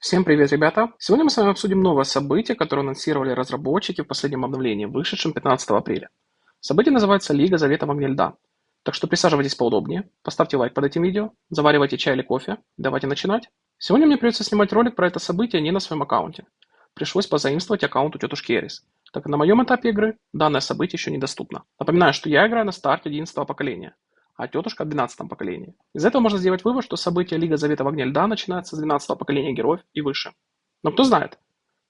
Всем привет, ребята! Сегодня мы с вами обсудим новое событие, которое анонсировали разработчики в последнем обновлении, вышедшем 15 апреля. Событие называется Лига Завета в огне льда. Так что присаживайтесь поудобнее, поставьте лайк под этим видео, заваривайте чай или кофе. Давайте начинать. Сегодня мне придется снимать ролик про это событие не на своем аккаунте. Пришлось позаимствовать аккаунт у тетушки Эрис, так как на моем этапе игры данное событие еще недоступно. Напоминаю, что я играю на старте 11 поколения, а тетушка в 12 поколении. Из этого можно сделать вывод, что событие Лига Завета в огне льда начинается с 12 поколения героев и выше. Но кто знает,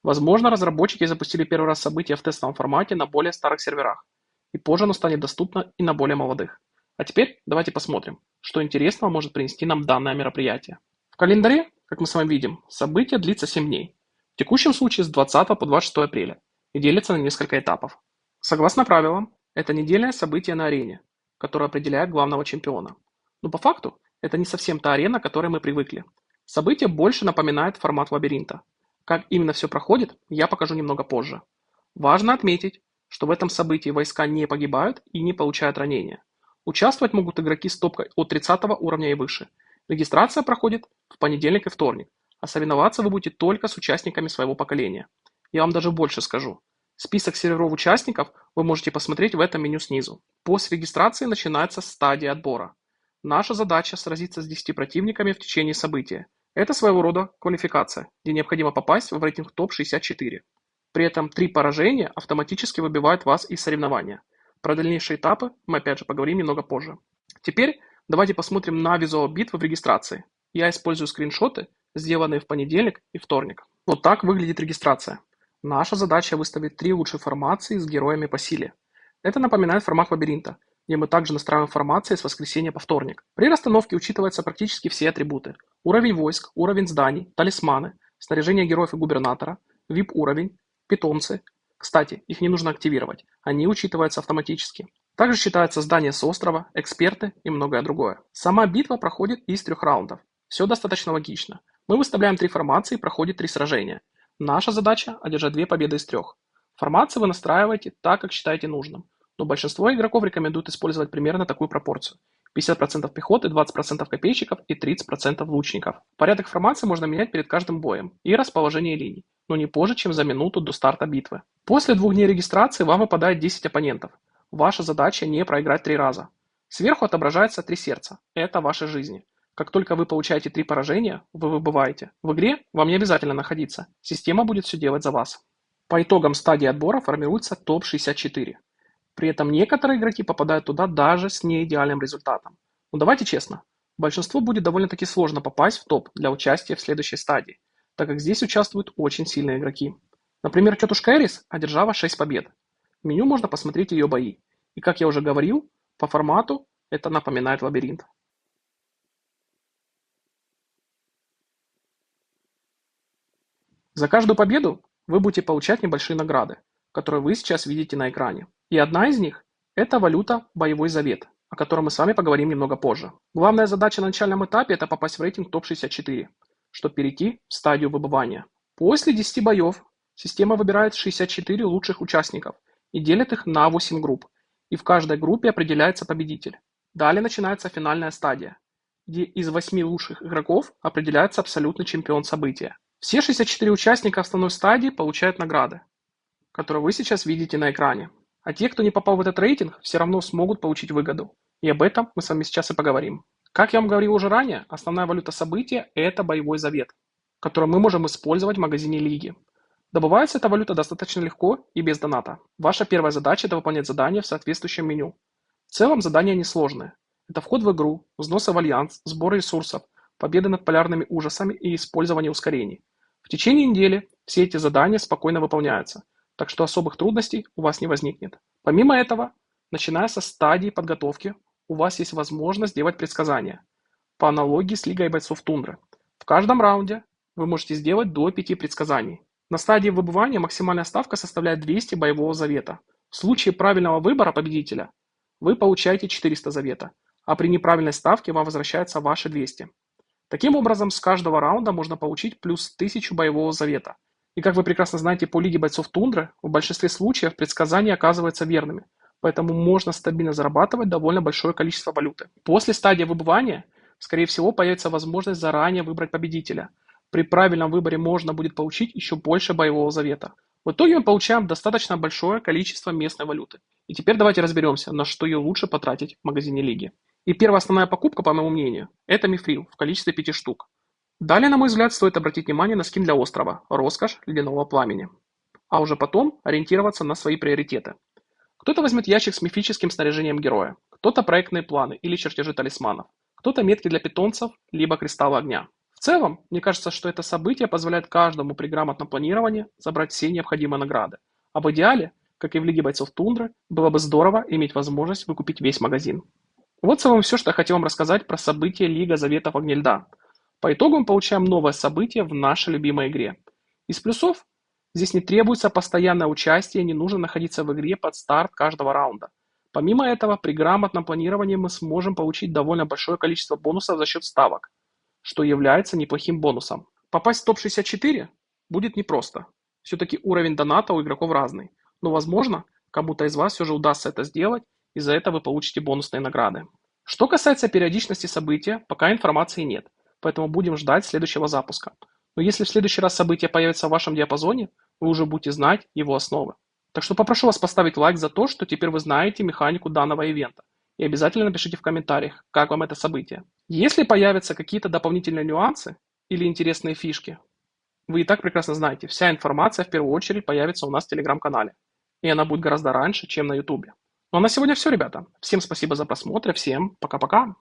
возможно, разработчики запустили первый раз событие в тестовом формате на более старых серверах, и позже оно станет доступно и на более молодых. А теперь давайте посмотрим, что интересного может принести нам данное мероприятие. В календаре, как мы с вами видим, событие длится 7 дней. В текущем случае с 20 по 26 апреля и делится на несколько этапов. Согласно правилам, это недельное событие на арене, которое определяет главного чемпиона. Но по факту это не совсем та арена, к которой мы привыкли. Событие больше напоминает формат лабиринта. Как именно все проходит, я покажу немного позже. Важно отметить, что в этом событии войска не погибают и не получают ранения. Участвовать могут игроки с топкой от 30 уровня и выше. Регистрация проходит в понедельник и вторник, а соревноваться вы будете только с участниками своего поколения. Я вам даже больше скажу. Список серверов участников вы можете посмотреть в этом меню снизу. После регистрации начинается стадия отбора. Наша задача сразиться с 10 противниками в течение события. Это своего рода квалификация, где необходимо попасть в рейтинг топ-64. При этом 3 поражения автоматически выбивают вас из соревнования. Про дальнейшие этапы мы опять же поговорим немного позже. Теперь давайте посмотрим на визуал битвы в регистрации. Я использую скриншоты, сделанные в понедельник и вторник. Вот так выглядит регистрация. Наша задача выставить 3 лучшие формации с героями по силе. Это напоминает формат лабиринта, где мы также настраиваем формации с воскресенья по вторник. При расстановке учитываются практически все атрибуты. Уровень войск, уровень зданий, талисманы, снаряжение героев и губернатора, VIP-уровень, питомцы. Кстати, их не нужно активировать, они учитываются автоматически. Также считаются здания с острова, эксперты и многое другое. Сама битва проходит из 3 раундов. Все достаточно логично. Мы выставляем 3 формации, проходит 3 сражения. Наша задача – одержать 2 победы из 3. Формации вы настраиваете так, как считаете нужным, но большинство игроков рекомендуют использовать примерно такую пропорцию: 50% пехоты, 20% копейщиков и 30% лучников. Порядок формации можно менять перед каждым боем и расположение линий, но не позже, чем за минуту до старта битвы. После 2 дней регистрации вам выпадает 10 оппонентов. Ваша задача не проиграть 3 раза. Сверху отображается 3 сердца. Это ваши жизни. Как только вы получаете 3 поражения, вы выбываете. В игре вам не обязательно находиться. Система будет все делать за вас. По итогам стадии отбора формируется топ-64. При этом некоторые игроки попадают туда даже с неидеальным результатом. Но давайте честно, большинству будет довольно-таки сложно попасть в топ для участия в следующей стадии, так как здесь участвуют очень сильные игроки. Например, тетушка Эрис одержала 6 побед. В меню можно посмотреть ее бои. И как я уже говорил, по формату это напоминает лабиринт. За каждую победу вы будете получать небольшие награды, которые вы сейчас видите на экране. И одна из них – это валюта «Боевой завет», о котором мы с вами поговорим немного позже. Главная задача на начальном этапе – это попасть в рейтинг топ-64, чтобы перейти в стадию выбывания. После 10 боев система выбирает 64 лучших участников и делит их на 8 групп, и в каждой группе определяется победитель. Далее начинается финальная стадия, где из 8 лучших игроков определяется абсолютный чемпион события. Все 64 участника основной стадии получают награды, которые вы сейчас видите на экране. А те, кто не попал в этот рейтинг, все равно смогут получить выгоду. И об этом мы с вами сейчас и поговорим. Как я вам говорил уже ранее, основная валюта события – это боевой завет, который мы можем использовать в магазине Лиги. Добывается эта валюта достаточно легко и без доната. Ваша первая задача – это выполнять задания в соответствующем меню. В целом задания несложные. Это вход в игру, взносы в альянс, сбор ресурсов, победы над полярными ужасами и использование ускорений. В течение недели все эти задания спокойно выполняются, так что особых трудностей у вас не возникнет. Помимо этого, начиная со стадии подготовки, у вас есть возможность делать предсказания, по аналогии с Лигой бойцов Тундры. В каждом раунде вы можете сделать до 5 предсказаний. На стадии выбывания максимальная ставка составляет 200 боевого завета. В случае правильного выбора победителя вы получаете 400 завета, а при неправильной ставке вам возвращается ваши 200. Таким образом, с каждого раунда можно получить плюс 1000 боевого завета. И как вы прекрасно знаете по Лиге бойцов Тундры, в большинстве случаев предсказания оказываются верными, поэтому можно стабильно зарабатывать довольно большое количество валюты. После стадии выбывания, скорее всего, появится возможность заранее выбрать победителя. При правильном выборе можно будет получить еще больше боевого завета. В итоге мы получаем достаточно большое количество местной валюты. И теперь давайте разберемся, на что ее лучше потратить в магазине Лиги. И первая основная покупка, по моему мнению, это мифрил в количестве 5 штук. Далее, на мой взгляд, стоит обратить внимание на скин для острова «Роскошь ледяного пламени». А уже потом ориентироваться на свои приоритеты. Кто-то возьмет ящик с мифическим снаряжением героя, кто-то проектные планы или чертежи талисманов, кто-то метки для питомцев, либо кристаллы огня. В целом, мне кажется, что это событие позволяет каждому при грамотном планировании забрать все необходимые награды. А в идеале, как и в Лиге бойцов Тундры, было бы здорово иметь возможность выкупить весь магазин. Вот в целом все, что я хотел вам рассказать про событие Лига Заветов Огня Льда. По итогу мы получаем новое событие в нашей любимой игре. Из плюсов здесь не требуется постоянное участие, не нужно находиться в игре под старт каждого раунда. Помимо этого, при грамотном планировании мы сможем получить довольно большое количество бонусов за счет ставок, что является неплохим бонусом. Попасть в топ-64 будет непросто. Все-таки уровень доната у игроков разный. Но возможно, кому-то из вас все же удастся это сделать, и за это вы получите бонусные награды. Что касается периодичности события, пока информации нет, поэтому будем ждать следующего запуска. Но если в следующий раз событие появится в вашем диапазоне, вы уже будете знать его основы. Так что попрошу вас поставить лайк за то, что теперь вы знаете механику данного ивента. И обязательно напишите в комментариях, как вам это событие. Если появятся какие-то дополнительные нюансы или интересные фишки, вы и так прекрасно знаете, вся информация в первую очередь появится у нас в телеграм-канале. И она будет гораздо раньше, чем на ютубе. Ну а на сегодня все, ребята. Всем спасибо за просмотр, всем пока-пока.